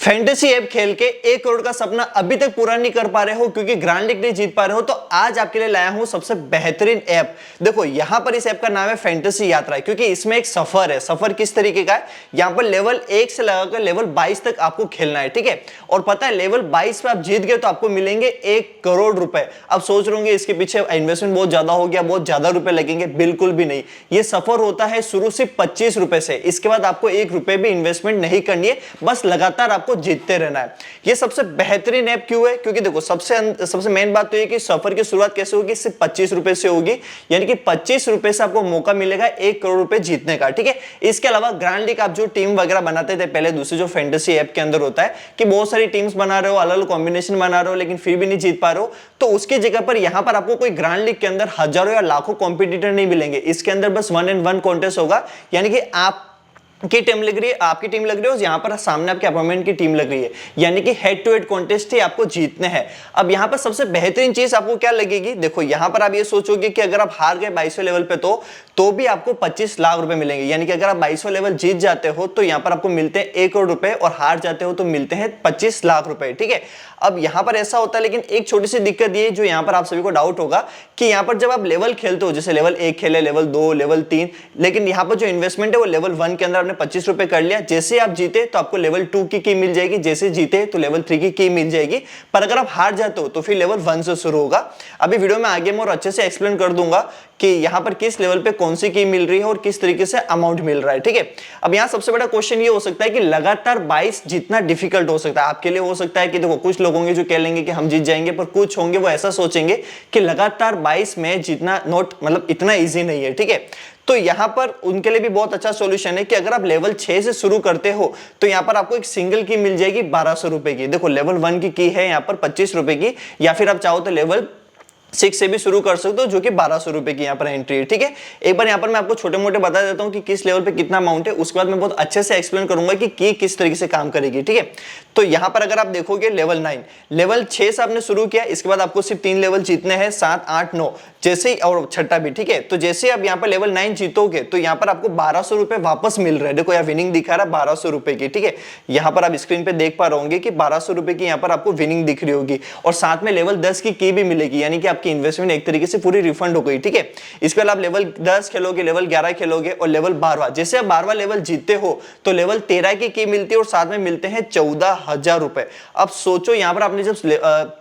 Fantasy app खेल के 1 करोड़ का सपना अभी तक पूरा नहीं कर पा रहे हो क्योंकि ग्रैंड लीग नहीं जीत पा रहे हो, तो आज आपके लिए लाया हूं सबसे बेहतरीन ऐप। देखो यहां पर इस ऐप का नाम है फैंटेसी यात्रा, क्योंकि इसमें एक सफर है। सफर किस तरीके का है, यहां पर लेवल 1 से लगाकर लेवल 22 तक आपको खेलना है, ठीक है। और पता है लेवल 22 पे आप जीत गए तो आपको मिलेंगे 1 करोड़ रुपए। अब सोच रहे होंगे इसके पीछे इन्वेस्टमेंट बहुत ज्यादा हो गया, बहुत ज्यादा रुपए लगेंगे। बिल्कुल भी नहीं, ये सफर होता है शुरू सिर्फ 25 रुपए से। इसके बाद आपको 1 रुपए भी इन्वेस्टमेंट नहीं करनी है, बस लगातार आपको जीतते रहना है। ये सबसे बेहतरीन ऐप क्यों है, क्योंकि देखो सबसे मेन बात तो ये कि सफर की शुरुआत कैसे होगी, सिर्फ 25 रुपए से होगी। यानी कि 25 रुपए से आपको मौका मिलेगा 1 करोड़ रुपए जीतने का, ठीक है। इसके अलावा ग्रैंड लीग आप जो टीम वगैरह बनाते थे पहले, दूसरे जो फैंटेसी ऐप के अंदर होता है कि बहुत सारी टीम्स बना रहे हो, अलग अलग कॉम्बिनेशन बना रहे हो, लेकिन फिर भी नहीं जीत पा रहे हो, तो उसकी जगह पर यहां पर आपको कोई ग्रैंड लीग के अंदर हजारों या लाखों कॉम्पिटिटर नहीं मिलेंगे। इसके अंदर बस 1 and 1 कॉन्टेस्ट होगा, यानी कि आप की टीम लग रही है, आपकी टीम लग रही है, यहां पर सामने आपके अपोनेंट की टीम लग रही है, यानी कि हेड टू हेड कॉन्टेस्ट ही आपको जीतने हैं। अब यहां पर सबसे बेहतरीन चीज आपको क्या लगेगी, देखो यहां पर आप ये सोचोगे कि अगर आप हार गए 22वें लेवल पे तो भी आपको 25 लाख रुपए मिलेंगे। यानी कि अगर आप 22वें लेवल जीत जाते हो तो यहां पर आपको मिलते हैं 1 करोड़ रुपए, और हार जाते हो तो मिलते हैं 25 लाख रुपए, ठीक है। अब यहां पर ऐसा होता है, लेकिन एक छोटी सी दिक्कत ये जो यहां पर आप सभी को डाउट होगा कि यहां पर जब आप लेवल खेलते हो, जैसे लेवल 1 खेले, लेवल 2, लेवल 3, लेकिन यहां पर जो इन्वेस्टमेंट है वो लेवल 1 के अंदर आपने 25 रुपए कर लिया। जैसे आप जीते तो आपको लेवल 2 की की मिल जाएगी, जैसे जीते तो लेवल 3 की मिल जाएगी। पर अगर आप हार जाते हो तो फिर लेवल 1 से शुरू होगा। अभी वीडियो में आगे मैं और अच्छे से एक्सप्लेन कर दूंगा कि यहां पर किस लेवल पे कौन सी की मिल रही है और किस तरीके से अमाउंट मिल रहा है, ठीक है। अब यहां सबसे बड़ा क्वेश्चन ये हो सकता है कि लगातार 22 जितना डिफिकल्ट हो सकता है आपके लिए। हो सकता है कि देखो कुछ लोग होंगे जो कह लेंगे कि हम जीत जाएंगे, पर कुछ होंगे वो ऐसा सोचेंगे कि लगातार 22 में जीतना नोट मतलब इतना इजी नहीं है, ठीक है। तो यहां पर उनके लिए भी बहुत अच्छा सॉल्यूशन है कि अगर आप लेवल 6 से शुरू करते हो तो यहां पर आपको एक सिंगल की मिल जाएगी 1200 रुपए की। देखो लेवल 1 की है यहां पर 25 रुपए की, या फिर आप चाहो तो लेवल 6 से भी शुरू कर सकते हो, जो कि 1200 रुपए की यहाँ पर एंट्री है, ठीक है। एक बार यहाँ पर मैं आपको छोटे मोटे बता देता हूँ कि किस लेवल पे कितना अमाउंट है, उसके बाद मैं बहुत अच्छे से एक्सप्लेन करूंगा कि की किस तरीके से काम करेगी, ठीक है। तो यहाँ पर अगर आप देखोगे लेवल 9, लेवल 6 से आपने शुरू किया, इसके बाद आपको सिर्फ 3 लेवल जीतने हैं, 7, 8, 9 जैसे ही, और छठा भी, ठीक है। तो जैसे आप यहाँ पर लेवल 9 जीतोगे तो यहाँ पर आपको 1200 रुपए वापस मिल रहे हैं। देखो यहाँ विनिंग दिखा रहा है 1200 रुपए की, ठीक है। यहाँ पर आप स्क्रीन पे देख पा रहे होंगे कि 1200 रुपए की यहाँ पर आपको विनिंग दिख रही होगी, और साथ में लेवल 10 की भी मिलेगी, यानी कि आपकी इन्वेस्टमेंट एक तरीके से पूरी रिफंड हो गई, ठीक है। इसके बाद आप लेवल 10 खेलोगे, लेवल 11 खेलोगे, और लेवल 12, जैसे आप 12वां लेवल जीतते हो तो लेवल 13 की मिलती है, और साथ में मिलते हैं 14,000 रुपए। अब सोचो यहां पर आपने जब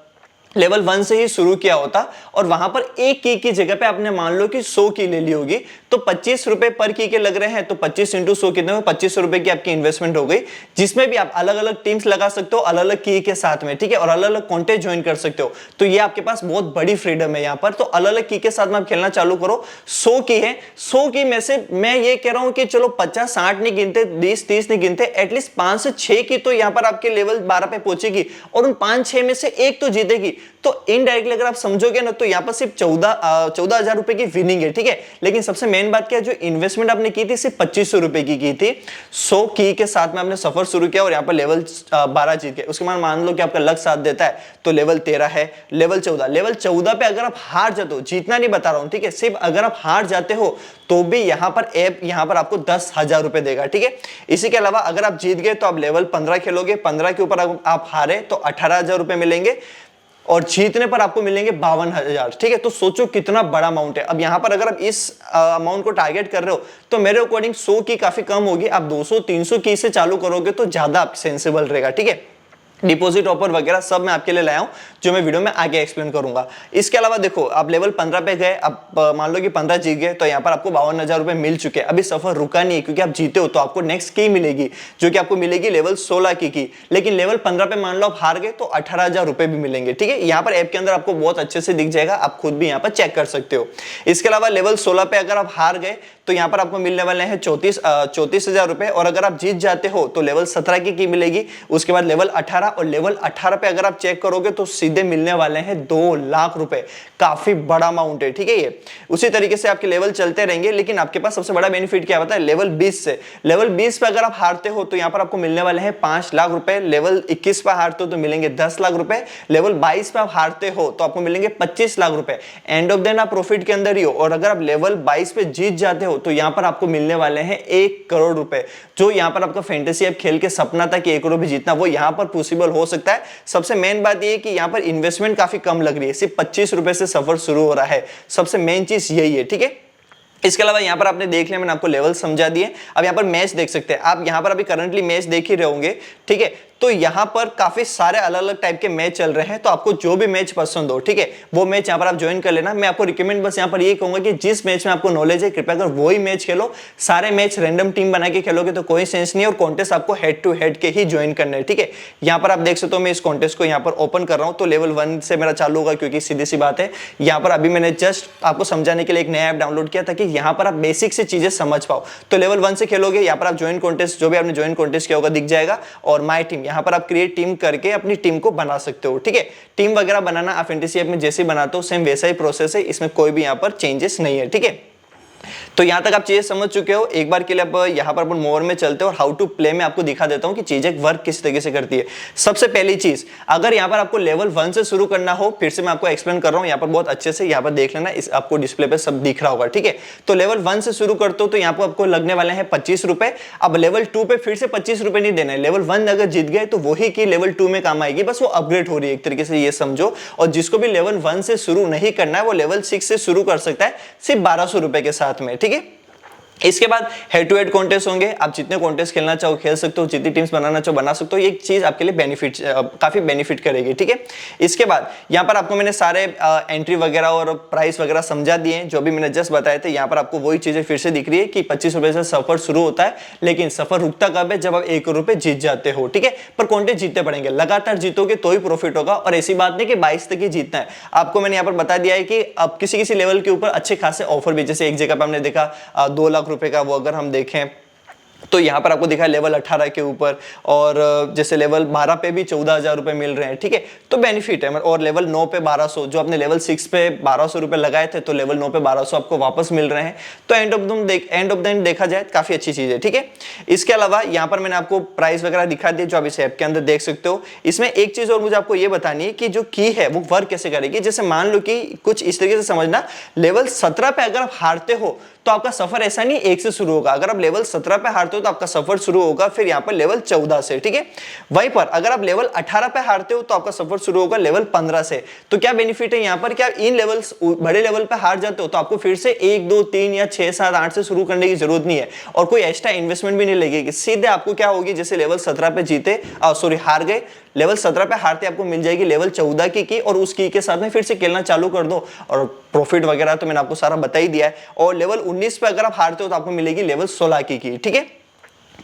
लेवल 1 से ही शुरू किया होता और वहां पर एक की जगह पे आपने मान लो कि 100 की ले ली होगी, तो 25 रुपए पर की के लग रहे हैं, तो 25 इंटू 100 कितने में 2500 रुपए की आपकी इन्वेस्टमेंट हो गई, जिसमें भी आप अलग अलग टीम्स लगा सकते हो अलग अलग की के साथ में, ठीक है, और अलग अलग कॉन्टेस्ट ज्वाइन कर सकते हो। तो ये आपके पास बहुत बड़ी फ्रीडम है यहाँ पर। तो अलग अलग की के साथ में आप खेलना चालू करो। 100 की है, 100 की में से मैं ये कह रहा हूं कि चलो 50, 60 नहीं गिनते, 20, 30 नहीं गिनते, एटलीस्ट 5 से 6 की तो यहाँ पर आपके लेवल 12 पे पहुंचेगी, और उन 5-6 में से एक तो जीतेगी। तो इनडायरेक्टली अगर आप समझोगे ना तो यहां पर सिर्फ 14,000 रुपए की विनिंग है, ठीक है। लेकिन सबसे मेन बात क्या है, जो इन्वेस्टमेंट आपने की थी सिर्फ 2500 रुपए की थी। 100 की के साथ में आपने सफर शुरू किया और यहां पर लेवल 12 जीत गए। उसके बाद मान लो कि आपका लक साथ देता है तो लेवल 13 है, लेवल 14 पे अगर आप हार जाते हो, जीतना नहीं बता रहा हूं, ठीक है, सिर्फ अगर आप हार जाते हो तो भी यहां पर ऐप यहां पर आपको 10,000 रुपए देगा, ठीक है। इसी के अलावा अगर आप जीत गए तो आप लेवल 15 खेलोगे, 15 के ऊपर आप हारे तो 18,000 रुपए मिलेंगे, और जीतने पर आपको मिलेंगे 52,000, ठीक है। तो सोचो कितना बड़ा अमाउंट है। अब यहां पर अगर आप इस अमाउंट को टारगेट कर रहे हो तो मेरे अकॉर्डिंग 100 की काफी कम होगी। आप 200, 300 की से चालू करोगे तो ज्यादा सेंसिबल रहेगा, ठीक है। डिपॉजिट ऑफर वगैरह सब मैं आपके लिए लाया हूं, जो मैं वीडियो में आगे एक्सप्लेन करूंगा। इसके अलावा देखो आप लेवल 15 पे गए, अब मान लो कि 15 जीत गए, तो यहाँ पर आपको 52,000 रुपए मिल चुके हैं। अभी सफर रुका नहीं है, क्योंकि आप जीते हो तो आपको नेक्स्ट की मिलेगी, जो कि आपको मिलेगी लेवल 16 की। लेकिन लेवल 15 पे मान लो आप हार गए तो 18,000 रुपए भी मिलेंगे, ठीक है। यहाँ पर ऐप के अंदर आपको बहुत अच्छे से दिख जाएगा, आप खुद भी यहाँ पर चेक कर सकते हो। इसके अलावा लेवल 16 पे अगर आप हार गए तो यहाँ पर आपको मिलने वाले हैं 34,000 रुपए, और अगर आप जीत जाते हो तो लेवल 17 की मिलेगी। उसके बाद लेवल 18, और लेवल 18 पे अगर आप चेक करोगे तो सीधे मिलने वाले हैं 2 लाख रुपए। काफी बड़ा अमाउंट है, ठीक है। ये उसी तरीके से आपके लेवल चलते रहेंगे, लेकिन आपके पास सबसे बड़ा बेनिफिट क्या होता है, लेवल 20 से। लेवल 20 पे अगर आप हारते हो तो यहाँ पर आपको मिलने वाले हैं 5 लाख रुपए। लेवल 21 पे हारते हो तो मिलेंगे 10 लाख रुपए। लेवल 22 पे आप हारते हो तो आपको मिलेंगे 25 लाख रुपए। एंड ऑफ दिन आप प्रॉफिट के अंदर ही हो, और अगर आप लेवल 22 पे जीत जाते हो तो यहाँ पर आपको मिलने वाले हैं 1 करोड़ रुपए। जो यहाँ पर आपका फैंटेसी ऐप खेल के सपना था कि 1 करोड़ भी जीतना, वो यहाँ पर पॉसिबल हो सकता है। सबसे मेन बात ये है कि यहाँ पर इन्वेस्टमेंट काफी कम लग रही है, सिर्फ 25 रुपए से सफर शुरू हो रहा है। सबसे मेन चीज यही है, ठीक है। इसके अलावा यहाँ पर आपने देख लिया, मैंने आपको लेवल समझा दिए। अब यहाँ पर मैच देख सकते हैं आप, यहाँ पर अभी करंटली मैच देख ही रहे होंगे, ठीक है। तो यहाँ पर काफी सारे अलग अलग टाइप के मैच चल रहे हैं, तो आपको जो भी मैच पसंद हो, ठीक है, वो मैच यहाँ पर आप ज्वाइन कर लेना। मैं आपको रिकमेंड बस यहाँ पर ये कहूंगा कि जिस मैच में आपको नॉलेज है कृपया कर वही मैच खेलो। सारे मैच रैंडम टीम बना के खेलोगे तो कोई सेंस नहीं है, और कॉन्टेस्ट आपको हेड टू हेड के ही ज्वाइन करना है, ठीक है। यहाँ पर आप देख सकते हो, मैं इस कॉन्टेस्ट को यहाँ पर ओपन कर रहा हूँ, तो लेवल 1 से मेरा चालू होगा, क्योंकि सीधी सी बात है, यहाँ पर अभी मैंने जस्ट आपको समझाने के लिए एक नया ऐप डाउनलोड किया ताकि यहाँ पर आप बेसिक से चीजें समझ पाओ। तो लेवल 1 से खेलोगे, यहाँ पर आप ज्वाइन कॉन्टेस्ट, जो भी आपने ज्वाइन कॉन्टेस्ट किया होगा दिख जाएगा, और माई टीम, यहाँ पर आप क्रिएट टीम करके अपनी टीम को बना सकते हो, ठीक है। टीम वगैरह बनाना आप फैंटेसी ऐप में जैसे बनाते हो सेम वैसा ही प्रोसेस है, इसमें कोई भी यहाँ पर चेंजेस नहीं है, ठीक है। तो यहां तक आप चीजें समझ चुके हो। एक बार के लिए अब यहां पर अपन मोर में चलते हैं और हाउ टू प्ले में आपको दिखा देता हूं कि चीजें वर्क किस तरीके से करती है। सबसे पहली चीज, अगर यहां पर आपको लेवल 1 से शुरू करना हो, फिर से मैं आपको एक्सप्लेन कर रहा हूं, यहां पर बहुत अच्छे से यहां पर देख लेना, इस आपको डिस्प्ले पे सब दिख रहा होगा, ठीक है। तो लेवल 1 से शुरू करते हो तो यहां पर आपको लगने वाले हैं 25 रुपए। अब लेवल 2 पे फिर से 25 रुपए नहीं देना है। लेवल 1 अगर जीत गए तो वही की लेवल 2 में काम आएगी, बस वो अपग्रेड हो रही है एक तरीके से, ये समझो। और जिसको भी लेवल 1 से शुरू नहीं करना है वो लेवल 6 से शुरू कर सकता है, सिर्फ 1200 रुपए के साथ में, ठीक है। इसके बाद हेड टू हेड कॉन्टेस्ट होंगे, आप जितने कॉन्टेस्ट खेलना चाहो खेल सकते हो, जितनी टीम्स बनाना चाहो बना सकते हो। ये चीज आपके लिए बेनिफिट काफी बेनिफिट करेगी, ठीक है। इसके बाद यहाँ पर आपको मैंने सारे एंट्री वगैरह और प्राइस वगैरह समझा दिए, जो भी मैंने जस्ट बताए थे। यहाँ पर आपको वही चीजें फिर से दिख रही है कि 25 रुपए से सफर शुरू होता है, लेकिन सफर रुकता कब है, जब आप 1 करोड़ रुपए जीत जाते हो, ठीक है। पर कॉन्टेस्ट जीतते पड़ेंगे, लगातार जीतोगे तो ही प्रॉफिट होगा, और ऐसी बात नहीं कि 22 तक ही जीतना है। आपको मैंने यहाँ पर बता दिया है कि अब किसी किसी लेवल के ऊपर अच्छे खासे ऑफर भी, जैसे एक जगह पर हमने देखा 2 लाख रुपए का, वो अगर हम देखें तो यहाँ पर आपको दिखा है लेवल 18 के ऊपर, और जैसे लेवल 12 पे भी 14,000 रुपए मिल रहे हैं, ठीक है। तो बेनिफिट है। और लेवल 9 पे 1200, जो आपने लेवल 6 पे 1200 रुपए लगाए थे, तो लेवल 9 पे 1200 आपको वापस मिल रहे हैं। तो एंड ऑफ द एंड देखा जाए काफी अच्छी चीज है, ठीक है। इसके अलावा यहाँ पर मैंने आपको प्राइस वगैरह दिखा दिए, जो आप इस ऐप के अंदर देख सकते हो। इसमें एक चीज और मुझे आपको ये बतानी है कि जो की है वो वर्क कैसे करेगी। जैसे मान लो कि कुछ इस तरीके से समझना, लेवल 17 पे अगर आप हारते हो तो आपका सफर ऐसा नहीं 1 से शुरू होगा। अगर आप लेवल 17 पे हारते हो तो आपका सफर शुरू होगा फिर यहाँ पर लेवल 14 से, ठीक है। वहीं पर अगर आप लेवल 18 पे हारते हो तो आपका सफर शुरू होगा लेवल 15 से। तो क्या बेनिफिट है यहाँ पर, क्या इन लेवल्स बड़े लेवल पे हार जाते हो तो आपको फिर से 1, 2, 3 या 6, 7, 8 से शुरू करने की जरूरत नहीं है, और कोई एक्स्ट्रा इन्वेस्टमेंट भी नहीं लगेगी। सीधे आपको क्या होगी, जैसे लेवल 17 पे जीते हार गए, लेवल 17 पे हारते आपको मिल जाएगी लेवल 14 की, और उस की के साथ में फिर से खेलना चालू कर दो, और प्रॉफिट वगैरह तो मैंने आपको सारा बता ही दिया है। और लेवल 19 पे अगर आप हारते हो तो आपको मिलेगी लेवल 16 की, ठीक है।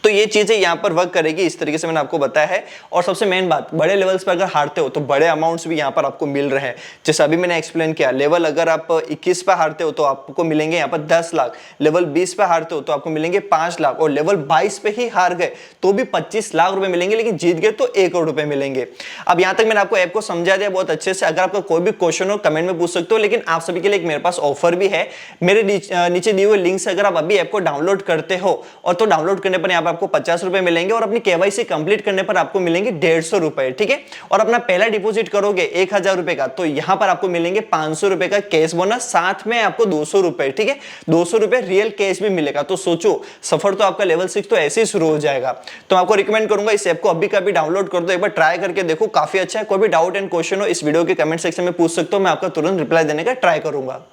तो ये चीजें यहाँ पर वर्क करेगी, इस तरीके से मैंने आपको बताया है। और सबसे मेन बात, बड़े लेवल्स पर अगर हारते हो तो बड़े अमाउंट्स भी यहाँ पर आपको मिल रहे हैं। जैसे अभी मैंने एक्सप्लेन किया, लेवल अगर आप 21 पे हारते हो तो आपको मिलेंगे यहाँ पर 10 लाख, लेवल 20 पे हारते हो तो आपको मिलेंगे 5 लाख, और लेवल 22 पे ही हार गए तो भी 25 लाख रुपए मिलेंगे, लेकिन जीत गए तो 1 करोड़ रुपए मिलेंगे। अब यहाँ तक मैंने आपको ऐप को समझा दिया बहुत अच्छे से। अगर आपका कोई भी क्वेश्चन हो कमेंट में पूछ सकते हो, लेकिन आप सभी के लिए मेरे पास ऑफर भी है। मेरे नीचे दिए हुए लिंक से अगर आप अभी ऐप को डाउनलोड करते हो, और तो डाउनलोड करने पर यहाँ पर आपको 50 रुपए मिलेंगे, और अपनी केवाईसी कंप्लीट करने पर आपको मिलेंगे 150 रुपए, ठीक है। और अपना पहला डिपॉजिट करोगे 1000 रुपए का, तो यहां पर आपको मिलेंगे 500 रुपए का कैश बोनस, साथ में आपको 200 रुपए, ठीक है, 200 रुपए रियल कैश भी मिलेगा। तो सोचो, सफर तो आपका लेवल 6 तो ऐसे ही शुरू हो जाएगा। तो आपको रिकमेंड करूंगा इस ऐप को अभी का भी डाउनलोड कर दो, एक बार ट्राई करके देखो, काफी अच्छा है। कोई भी डाउट एंड क्वेश्चन हो इस वीडियो के कमेंट सेक्शन में पूछ सकते हो, मैं आपका तुरंत रिप्लाई देने का ट्राई करूंगा।